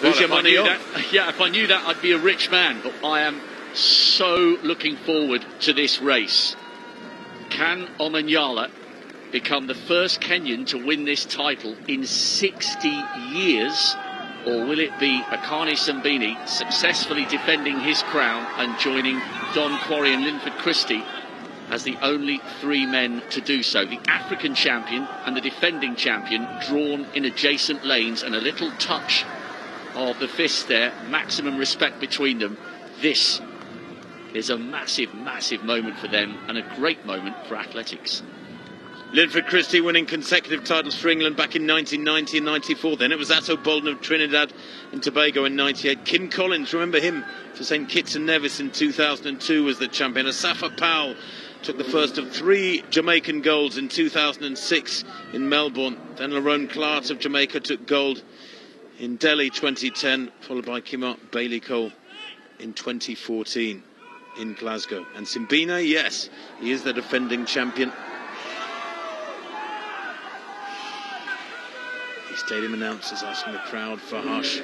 Who's your money on? Yeah, if I knew that, I'd be a rich man. But I am so looking forward to this race. Can Omanyala become the first Kenyan to win this title in 60 years? Or will it be Akani Simbine successfully defending his crown and joining Don Quarry and Linford Christie as the only three men to do so? The African champion and the defending champion drawn in adjacent lanes, and a little touch of the fist there, maximum respect between them. This is a massive, massive moment for them and a great moment for athletics. Linford Christie winning consecutive titles for England back in 1990 and 94. Then it was Atto Bolden of Trinidad and Tobago in 98. Kim Collins, remember him, for St Kitts and Nevis in 2002 was the champion. Asafa Powell took the first of 3 Jamaican golds in 2006 in Melbourne. Then Lerone Clark of Jamaica took gold in Delhi 2010, followed by Kimart Bailey-Cole in 2014 in Glasgow. And Simbine, yes, he is the defending champion. The stadium announcers asking the crowd for hush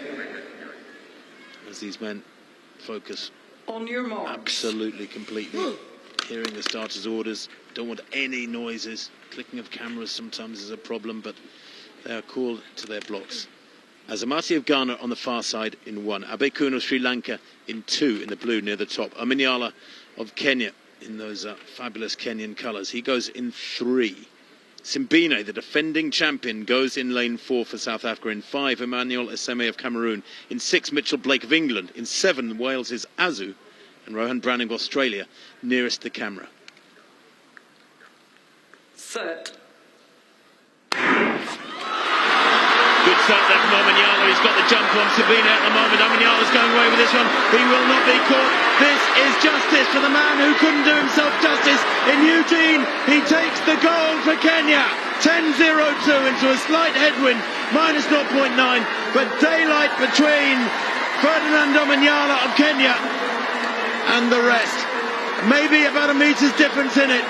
as these men focus on your marks. Absolutely, completely. Hearing the starters' orders, don't want any noises. Clicking of cameras sometimes is a problem, but they are called to their blocks. Azamati of Ghana on the far side in 1. Abekun of Sri Lanka in 2 in the blue near the top. Omanyala of Kenya in those fabulous Kenyan colours. He goes in 3. Simbine, the defending champion, goes in lane 4 for South Africa. In 5, Emmanuel Eseme of Cameroon. In 6, Mitchell Blake of England. In 7, Wales' Azu. And Rohan Browning of Australia nearest the camera. Set. Good start there from Omanyala. He's got the jump on Simbine at the moment. Omanyala's going away with this one. He will not be caught. This is justice for the man who couldn't do himself justice in Eugene. He takes the gold for Kenya. 10.02 into a slight headwind, minus 0.9. But daylight between Ferdinand Omanyala of Kenya and the rest. Maybe about a meter's difference in it.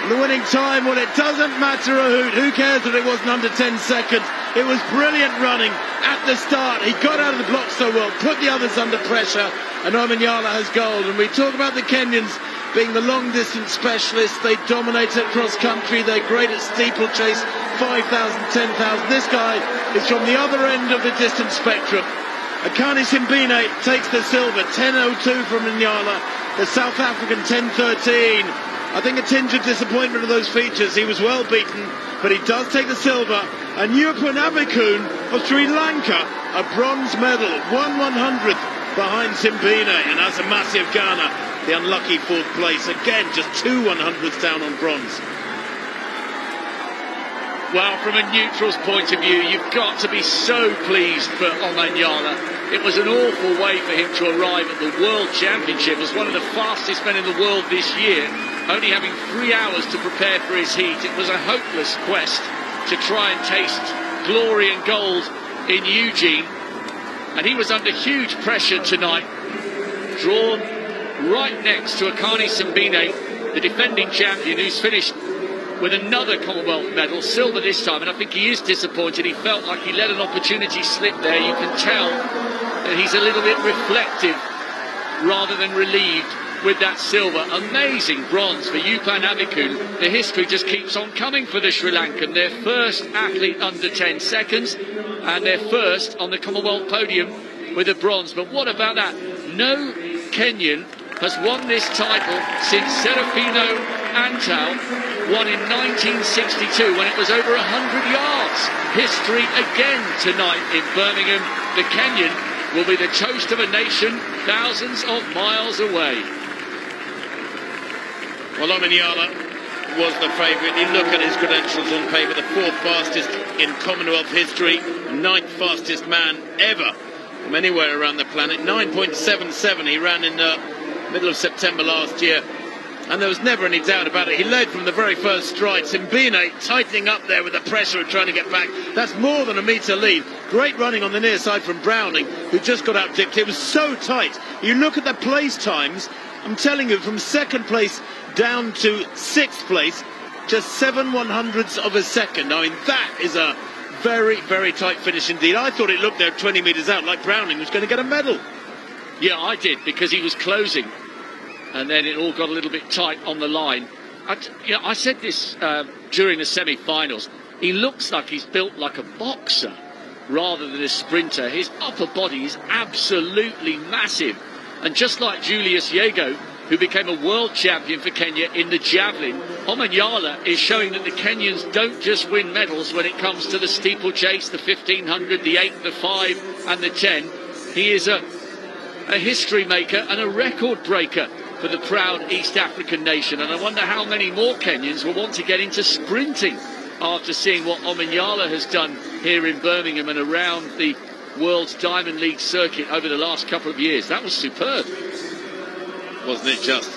The winning time, well, it doesn't matter a hoot. Who cares that it wasn't under 10 seconds? It was brilliant running at the start. He got out of the block so well, put the others under pressure, and Omanyala has gold. And we talk about the Kenyans being the long-distance specialists. They dominate at cross-country. They're great at steeplechase, 5,000, 10,000. This guy is from the other end of the distance spectrum. Akani Simbine takes the silver, 10.02 from Omanyala. The South African 10.13. I think a tinge of disappointment of those features. He was well beaten, but he does take the silver. And Yupan Abekun of Sri Lanka, a bronze medal, 1/100th behind Simbine. And Azamati of Ghana, the unlucky 4th place. Again, just 2 100ths down on bronze. Well, from a neutral's point of view, you've got to be so pleased for Omanyala. It was an awful way for him to arrive at the World Championship as one of the fastest men in the world this year, only having 3 hours to prepare for his heat. It was a hopeless quest to try and taste glory and gold in Eugene. And he was under huge pressure tonight, drawn right next to Akani Simbine, the defending champion, who's finished with another Commonwealth medal, silver this time, and I think he is disappointed. He felt like he let an opportunity slip there. You can tell that he's a little bit reflective rather than relieved with that silver. Amazing bronze for Yupan Abekun. The history just keeps on coming for the Sri Lankan. Their first athlete under 10 seconds and their first on the Commonwealth podium with a bronze. But what about that? No Kenyan has won this title since Serafino Antal won in 1962 when it was over 100 yards. History again tonight in Birmingham. The Kenyan will be the toast of a nation thousands of miles away. Well, Omanyala was the favourite. You look at his credentials on paper, the 4th fastest in Commonwealth history, 9th fastest man ever from anywhere around the planet. 9.77 he ran in the middle of September last year. And there was never any doubt about it. He led from the very first stride. Simbine tightening up there with the pressure of trying to get back. That's more than a metre lead. Great running on the near side from Browning, who just got out-dipped. It was so tight. You look at the place times, I'm telling you, from 2nd place down to 6th place, just 7 100ths of a second. I mean, that is a very, very tight finish indeed. I thought it looked there 20 metres out like Browning was going to get a medal. Yeah, I did, because he was closing, and then it all got a little bit tight on the line. I said this during the semi-finals. He looks like he's built like a boxer rather than a sprinter. His upper body is absolutely massive. And just like Julius Yego, who became a world champion for Kenya in the javelin, Omanyala is showing that the Kenyans don't just win medals when it comes to the steeplechase, the 1500, the 8, the 5 and the 10. He is a history maker and a record breaker for the proud East African nation. And I wonder how many more Kenyans will want to get into sprinting after seeing what Omanyala has done here in Birmingham and around the World's Diamond League circuit over the last couple of years. That was superb. Wasn't it just?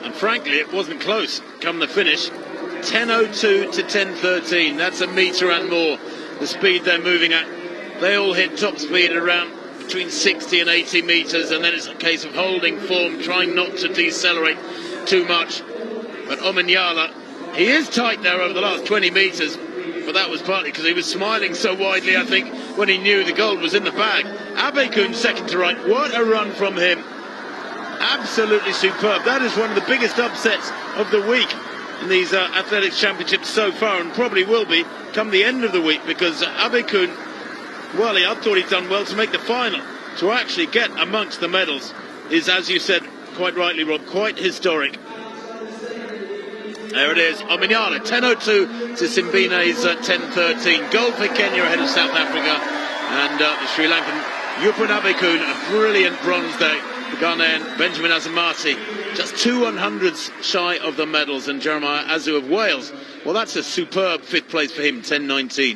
And frankly, it wasn't close. Come the finish, 10.02 to 10.13. That's a metre and more, the speed they're moving at. They all hit top speed at around between 60 and 80 metres, and then it's a case of holding form, trying not to decelerate too much. But Omanyala, he is tight there over the last 20 metres, but that was partly because he was smiling so widely, I think, when he knew the gold was in the bag. Abekun second to right. What a run from him. Absolutely superb. That is one of the biggest upsets of the week in these athletics championships so far, and probably will be come the end of the week, because Abekun, well, I thought he'd done well to make the final. To actually get amongst the medals is, as you said quite rightly, Rob, quite historic. There it is, Omanyala, 10.02 to Simbine's 10.13. Gold for Kenya ahead of South Africa, and the Sri Lankan Yupun Abekun, a brilliant bronze day. The Ghanaian Benjamin Azamati, just 2/100ths shy of the medals, and Jeremiah Azu of Wales, well, that's a superb fifth place for him, 10.19.